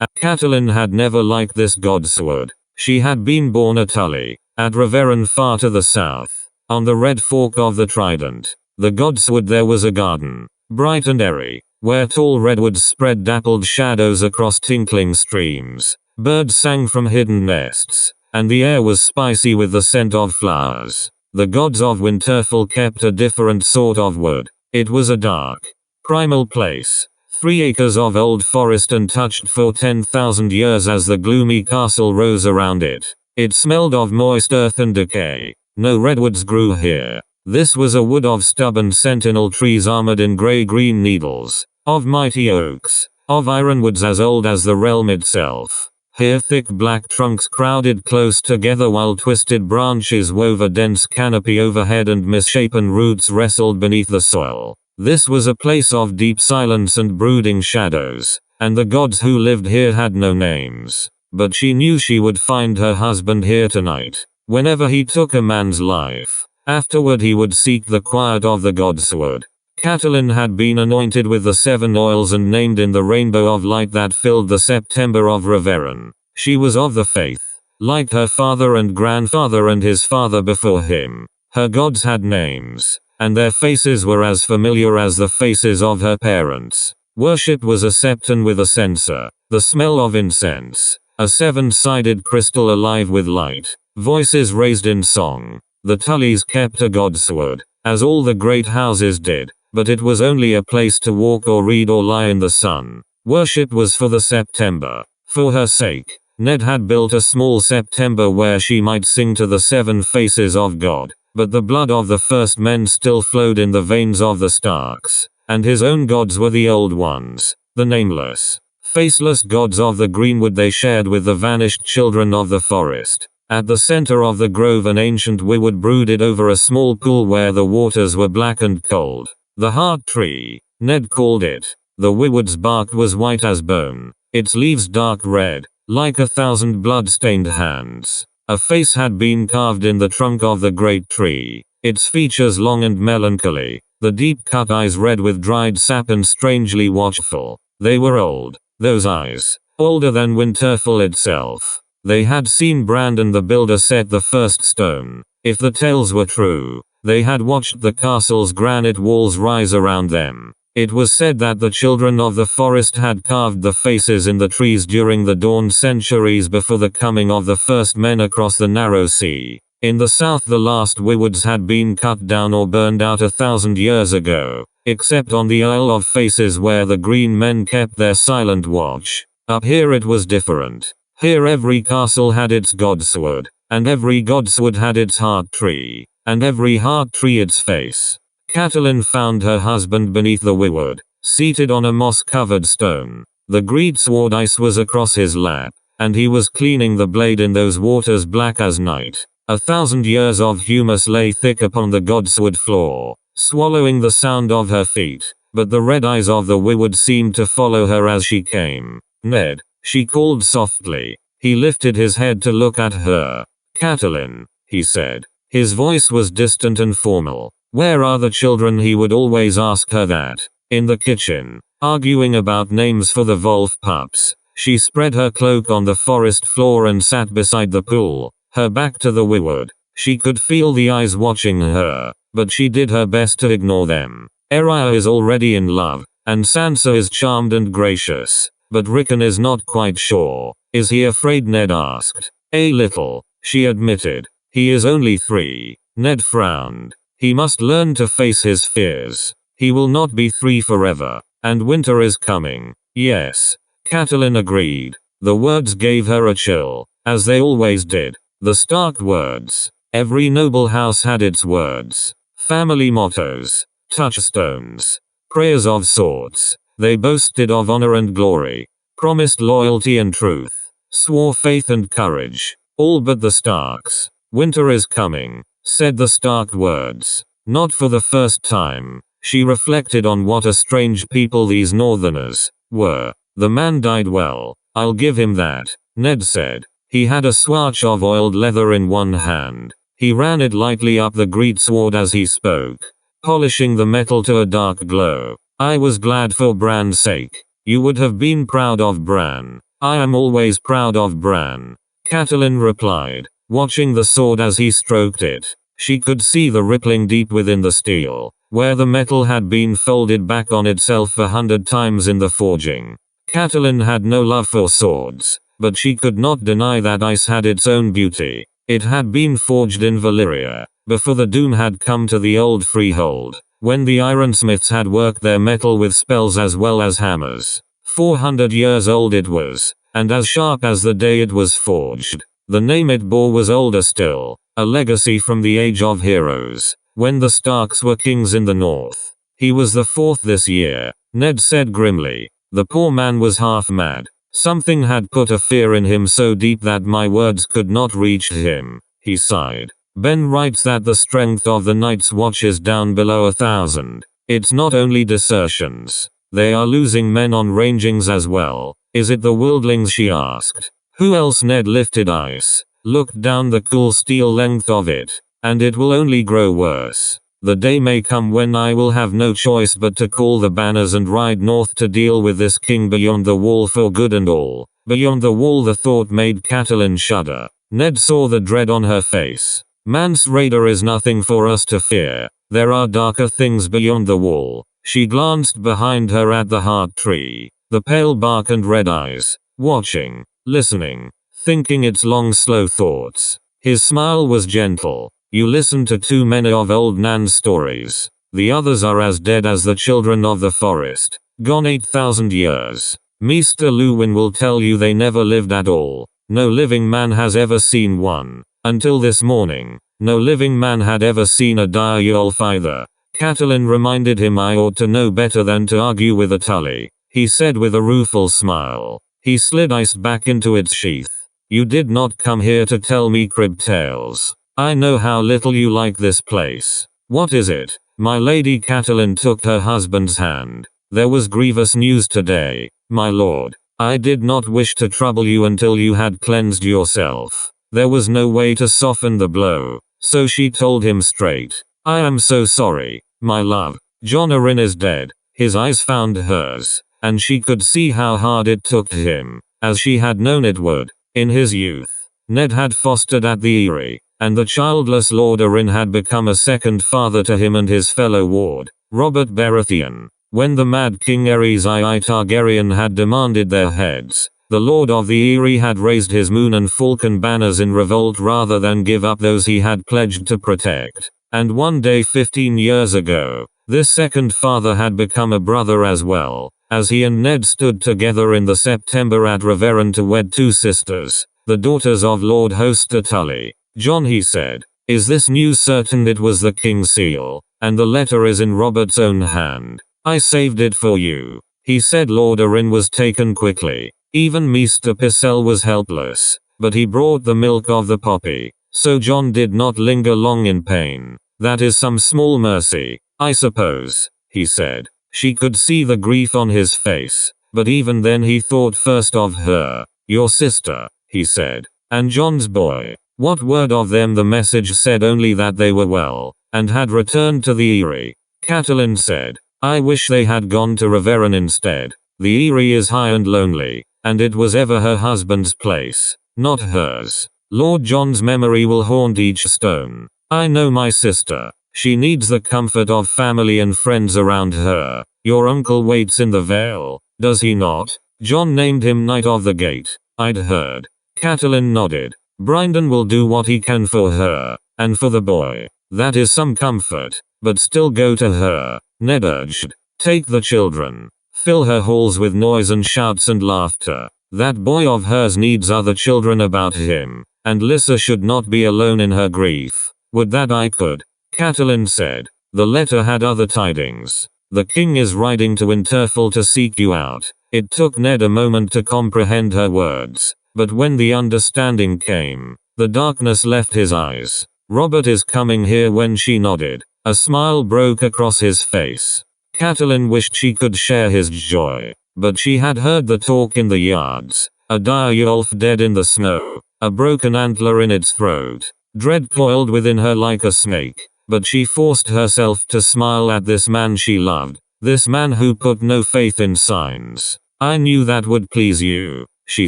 Catelyn had never liked this godsword. She had been born a Tully, at Reveron far to the south, on the red fork of the Trident. The godswood there was a garden, bright and airy, where tall redwoods spread dappled shadows across tinkling streams. Birds sang from hidden nests, and the air was spicy with the scent of flowers. The gods of Winterfell kept a different sort of wood. It was a dark, primal place. 3 acres of old forest untouched for 10,000 years as the gloomy castle rose around it. It smelled of moist earth and decay. No redwoods grew here. This was a wood of stubborn sentinel trees armored in grey-green needles, of mighty oaks, of ironwoods as old as the realm itself. Here thick black trunks crowded close together while twisted branches wove a dense canopy overhead and misshapen roots wrestled beneath the soil. This was a place of deep silence and brooding shadows, and the gods who lived here had no names. But she knew she would find her husband here tonight. Whenever he took a man's life, afterward he would seek the quiet of the godsword. Catelyn had been anointed with the 7 oils and named in the rainbow of light that filled the September of Reveron. She was of the faith, like her father and grandfather and his father before him. Her gods had names, and their faces were as familiar as the faces of her parents. Worship was a septon with a censer, the smell of incense, a 7-sided crystal alive with light, voices raised in song. The Tullys kept a godsword, as all the great houses did, but it was only a place to walk or read or lie in the sun. Worship was for the September. For her sake, Ned had built a small September where she might sing to the 7 faces of God. But the blood of the first men still flowed in the veins of the Starks, and his own gods were the old ones, the nameless, faceless gods of the greenwood they shared with the vanished children of the forest. At the center of the grove an ancient weirwood brooded over a small pool where the waters were black and cold. The heart tree, Ned called it. The weirwood's bark was white as bone, its leaves dark red, like 1,000 blood-stained hands. A face had been carved in the trunk of the great tree, its features long and melancholy, the deep-cut eyes red with dried sap and strangely watchful. They were old, those eyes, older than Winterfell itself. They had seen Brandon the Builder set the first stone. If the tales were true, they had watched the castle's granite walls rise around them. It was said that the children of the forest had carved the faces in the trees during the dawn centuries before the coming of the first men across the narrow sea. In the south the last weirwoods had been cut down or burned out 1,000 years ago, except on the Isle of Faces where the green men kept their silent watch. Up here it was different. Here every castle had its godsword, and every godsword had its heart tree, and every heart tree its face. Catelyn found her husband beneath the weirwood, seated on a moss-covered stone. The greatsword ice was across his lap, and he was cleaning the blade in those waters black as night. 1,000 years of humus lay thick upon the godswood floor, swallowing the sound of her feet, but the red eyes of the weirwood seemed to follow her as she came. Ned, she called softly. He lifted his head to look at her. Catelyn, he said. His voice was distant and formal. Where are the children? He would always ask her that. In the kitchen, arguing about names for the Wolf pups. She spread her cloak on the forest floor and sat beside the pool, her back to the weirwood. She could feel the eyes watching her, but she did her best to ignore them. Arya is already in love, and Sansa is charmed and gracious, but Rickon is not quite sure. Is he afraid? Ned asked. A little, she admitted. He is only 3. Ned frowned. He must learn to face his fears. He will not be 3 forever, and winter is coming. Yes, Catelyn agreed. The words gave her a chill, as they always did. The Stark words. Every noble house had its words. Family mottos, touchstones, prayers of sorts. They boasted of honor and glory, promised loyalty and truth, swore faith and courage. All but the Starks. Winter is coming, said the Stark words. Not for the first time. She reflected on what a strange people these Northerners were. The man died well, I'll give him that, Ned said. He had a swatch of oiled leather in one hand. He ran it lightly up the greatsword as he spoke, polishing the metal to a dark glow. I was glad for Bran's sake. You would have been proud of Bran. I am always proud of Bran. Catelyn replied, watching the sword as he stroked it. She could see the rippling deep within the steel, where the metal had been folded back on itself 100 times in the forging. Catelyn had no love for swords, but she could not deny that ice had its own beauty. It had been forged in Valyria, before the doom had come to the old freehold, when the ironsmiths had worked their metal with spells as well as hammers. 400 years old it was, and as sharp as the day it was forged. The name it bore was older still, a legacy from the Age of Heroes, when the Starks were kings in the north. He was the fourth this year, Ned said grimly. The poor man was half mad. Something had put a fear in him so deep that my words could not reach him. He sighed. Ben writes that the strength of the Night's Watch is down below 1,000. It's not only desertions. They are losing men on rangings as well. Is it the worldlings, she asked. Who else? Ned lifted eyes, looked down the cool steel length of it. And it will only grow worse. The day may come when I will have no choice but to call the banners and ride north to deal with this king beyond the wall for good and all. Beyond the wall, the thought made Catelyn shudder. Ned saw the dread on her face. Mance Rayder is nothing for us to fear. There are darker things beyond the wall. She glanced behind her at the heart tree, the pale bark and red eyes, watching, listening, thinking its long slow thoughts. His smile was gentle. You listen to too many of old Nan's stories. The others are as dead as the children of the forest, gone 8,000 years. Maester Luwin will tell you they never lived at all. No living man has ever seen one. Until this morning, no living man had ever seen a dire Yolf either. Catelyn reminded him I ought to know better than to argue with a Tully, he said with a rueful smile. He slid ice back into its sheath. You did not come here to tell me crib tales. I know how little you like this place. What is it? My lady? Catelyn took her husband's hand. There was grievous news today, my lord. I did not wish to trouble you until you had cleansed yourself. There was no way to soften the blow, so she told him straight. I am so sorry, my love. Jon Arryn is dead. His eyes found hers, and she could see how hard it took him, as she had known it would. In his youth, Ned had fostered at the Eyrie, and the childless Lord Arryn had become a second father to him and his fellow ward, Robert Baratheon. When the mad King Aerys II Targaryen had demanded their heads, the Lord of the Eyrie had raised his Moon and Falcon banners in revolt rather than give up those he had pledged to protect. And one day 15 years ago, this second father had become a brother as well, as he and Ned stood together in the September at Reveron to wed two sisters, the daughters of Lord Hoster Tully. Jon, he said, is this news certain? It was the king's seal, and the letter is in Robert's own hand. I saved it for you. He said. Lord Arryn was taken quickly. Even Maester Pycelle was helpless, but he brought the milk of the poppy, so Jon did not linger long in pain. That is some small mercy, I suppose, he said. She could see the grief on his face, but even then he thought first of her. Your sister, he said, and Jon's boy. What word of them? The message said only that they were well, and had returned to the Eyrie. Catelyn said, I wish they had gone to Reveron instead. The Eyrie is high and lonely, and it was ever her husband's place, not hers. Lord Jon's memory will haunt each stone. I know my sister. She needs the comfort of family and friends around her. Your uncle waits in the Vale, does he not? Jon named him Knight of the Gate. I'd heard. Catelyn nodded. Brynden will do what he can for her, and for the boy. That is some comfort, but still go to her, Ned urged. Take the children. Fill her halls with noise and shouts and laughter. That boy of hers needs other children about him, and Lyssa should not be alone in her grief. Would that I could. Catelyn said. The letter had other tidings. The king is riding to Winterfell to seek you out. It took Ned a moment to comprehend her words, but when the understanding came, the darkness left his eyes. Robert is coming here. When she nodded, a smile broke across his face. Catelyn wished she could share his joy, but she had heard the talk in the yards. A dire Yolf dead in the snow, a broken antler in its throat. Dread coiled within her like a snake, but she forced herself to smile at this man she loved, this man who put no faith in signs. I knew that would please you. she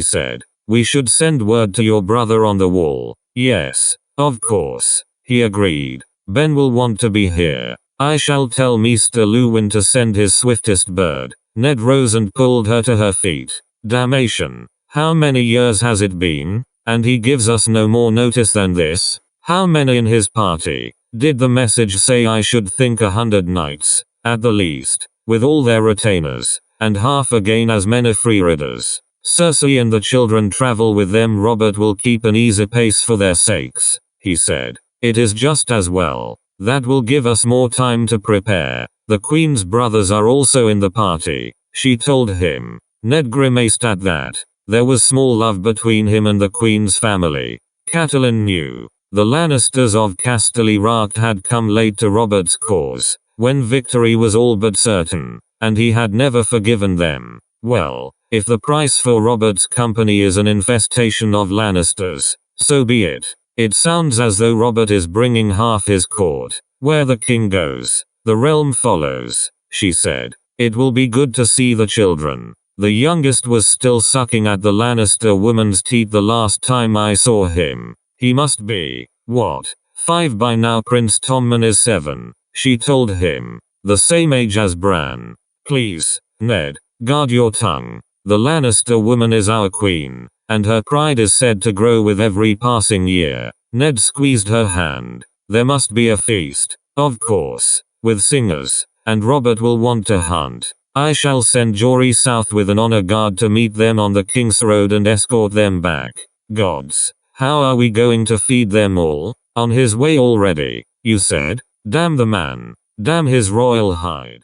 said. We should send word to your brother on the wall. Yes, of course, he agreed. Ben will want to be here. I shall tell Mr. Lewin to send his swiftest bird. Ned rose and pulled her to her feet. Damnation. How many years has it been? And he gives us no more notice than this? How many in his party? Did the message say I should think 100 knights, at the least, with all their retainers, and half again as many freeriders? Cersei and the children travel with them. Robert will keep an easy pace for their sakes, he said. It is just as well. That will give us more time to prepare. The Queen's brothers are also in the party, she told him. Ned grimaced at that. There was small love between him and the Queen's family. Catelyn knew. The Lannisters of Casterly Rock had come late to Robert's cause, when victory was all but certain, and he had never forgiven them. Well, if the price for Robert's company is an infestation of Lannisters, so be it. It sounds as though Robert is bringing half his court. Where the king goes, the realm follows, she said. It will be good to see the children. The youngest was still sucking at the Lannister woman's teeth the last time I saw him. He must be, what, 5 by now? Prince Tommen is 7, she told him. The same age as Bran. Please, Ned, guard your tongue. The Lannister woman is our queen, and her pride is said to grow with every passing year. Ned squeezed her hand. There must be a feast, of course, with singers, and Robert will want to hunt. I shall send Jory south with an honor guard to meet them on the King's Road and escort them back. Gods, how are we going to feed them all? On his way already, you said? Damn the man. Damn his royal hide.